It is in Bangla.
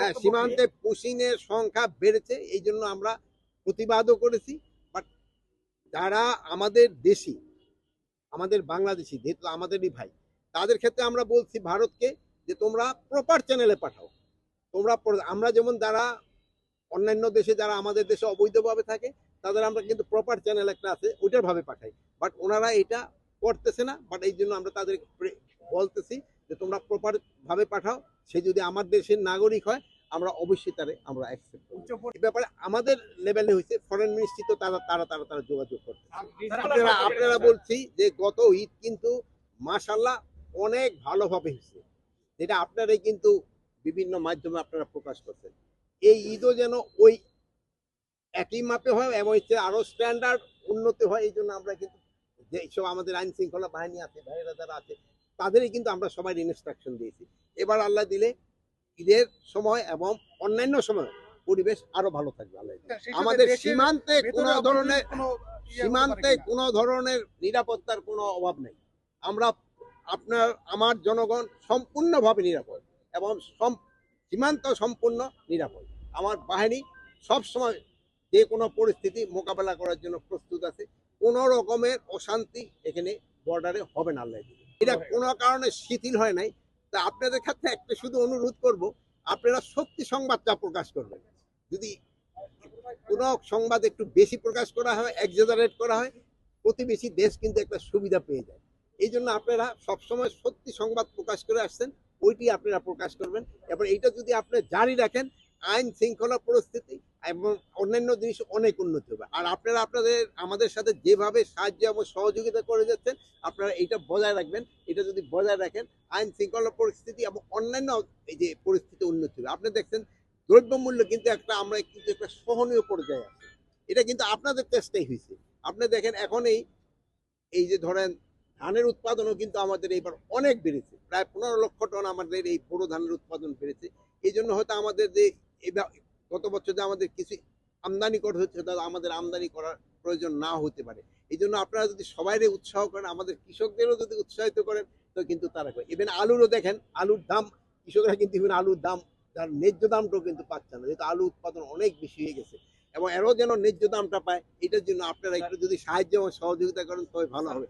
হ্যাঁ, সীমান্তে পুশিনের সংখ্যা বেড়েছে, এই জন্য আমরা প্রতিবাদও করেছি। বাট যারা আমাদের দেশি, আমাদের বাংলাদেশি, যেহেতু আমাদেরই ভাই, তাদের ক্ষেত্রে আমরা বলছি ভারতকে যে তোমরা প্রপার চ্যানেলে পাঠাও। তোমরা আমরা যেমন যারা অন্যান্য দেশে যারা আমাদের দেশে অবৈধভাবে থাকে তাদের আমরা কিন্তু প্রপার চ্যানেল একটা আছে ওইটার ভাবে পাঠাই, বাট ওনারা এটা করতেছে না। বাট এই জন্য আমরা তাদের বলতেছি যে তোমরা প্রপার ভাবে পাঠাও। সে যদি আমার দেশের নাগরিক হয় আমরা অবশ্যই তারে আমরা অ্যাকসেপ্ট করব। এই ব্যাপারে আমাদের লেভেলে হয়েছে, ফরেন মিনিস্ট্রি তো তারা তারা তারা তারা যোগাযোগ করতে। আপনারা আপনারা বলছি যে গত ঈদ কিন্তু মাশাআল্লাহ অনেক ভালোভাবে হয়েছে, যেটা আপনারাই কিন্তু বিভিন্ন মাধ্যমে আপনারা প্রকাশ করছেন। এই ঈদও যেন ওই একই মাপে হয় এবং আরো স্ট্যান্ডার্ড উন্নতি হয়। এই জন্য আমরা কিন্তু যেসব আমাদের আইন শৃঙ্খলা বাহিনী আছে, ভাইয়েরা যারা আছে, তাদেরই কিন্তু আমরা সবাই ইনস্ট্রাকশন দিয়েছি। এবার আল্লাহ দিলে ঈদের সময় এবং অন্যান্য সময় পরিবেশ আরো ভালো থাকবে আল্লাহ। আমাদের সীমান্তে কোনো ধরনের নিরাপত্তার কোনো অভাব নেই। আমরা আমার জনগণ সম্পূর্ণভাবে নিরাপদ এবং সীমান্ত সম্পূর্ণ নিরাপদ। আমার বাহিনী সব সময় যে কোনো পরিস্থিতি মোকাবেলা করার জন্য প্রস্তুত আছে। কোনো রকমের অশান্তি এখানে বর্ডারে হবে না আল্লাহ। এটা কোনো কারণে শিথিল হয় নাই। তা আপনাদের ক্ষেত্রে একটা শুধু অনুরোধ করব, আপনারা সত্যি সংবাদটা প্রকাশ করবেন। যদি কোনো সংবাদ একটু বেশি প্রকাশ করা হয়, এক্সাজারেট করা হয়, প্রতিবেশী দেশ কিন্তু একটা সুবিধা পেয়ে যায়। এই জন্য আপনারা সবসময় সত্যি সংবাদ প্রকাশ করে আসছেন, ওইটি আপনারা প্রকাশ করবেন। এবার এইটা যদি আপনি জারি রাখেন, আইন শৃঙ্খলা পরিস্থিতি এবং অন্যান্য জিনিস অনেক উন্নতি হবে। আর আপনারা আমাদের সাথে যেভাবে সাহায্য এবং সহযোগিতা করে যাচ্ছেন, আপনারা এটা বজায় রাখবেন। এটা যদি বজায় রাখেন, আইন শৃঙ্খলা পরিস্থিতি এবং অন্যান্য এই যে পরিস্থিতি উন্নতি হবে। আপনি দেখছেন দ্রব্যমূল্য কিন্তু আমরা কিন্তু একটা সহনীয় পর্যায়ে আছি। এটা কিন্তু আপনাদের চেষ্টাই হয়েছে। আপনি দেখেন এখন এই যে ধরেন ধানের উৎপাদনও কিন্তু আমাদের এইবার অনেক বেড়েছে, প্রায় 15 লক্ষ টন আমাদের এই বোরো ধানের উৎপাদন বেড়েছে। এই জন্য হয়তো আমাদের যে গত বছর যে আমাদের কিছু আমদানি করা হচ্ছে, তাহলে আমাদের আমদানি করার প্রয়োজন না হতে পারে। এই জন্য আপনারা যদি সবাইরে উৎসাহ করেন, আমাদের কৃষকদেরও যদি উৎসাহিত করেন, তো কিন্তু তারা করে। ইভেন আলুরও দেখেন, আলুর দাম কৃষকরা কিন্তু ইভেন আলুর দাম তার ন্যায্য দামটাও কিন্তু পাচ্ছে না, যেহেতু আলু উৎপাদন অনেক বেশি হয়ে গেছে। এবং এরও যেন ন্যায্য দামটা পায়, এটার জন্য আপনারা একটু যদি সাহায্য এবং সহযোগিতা করেন তবে ভালো হবে।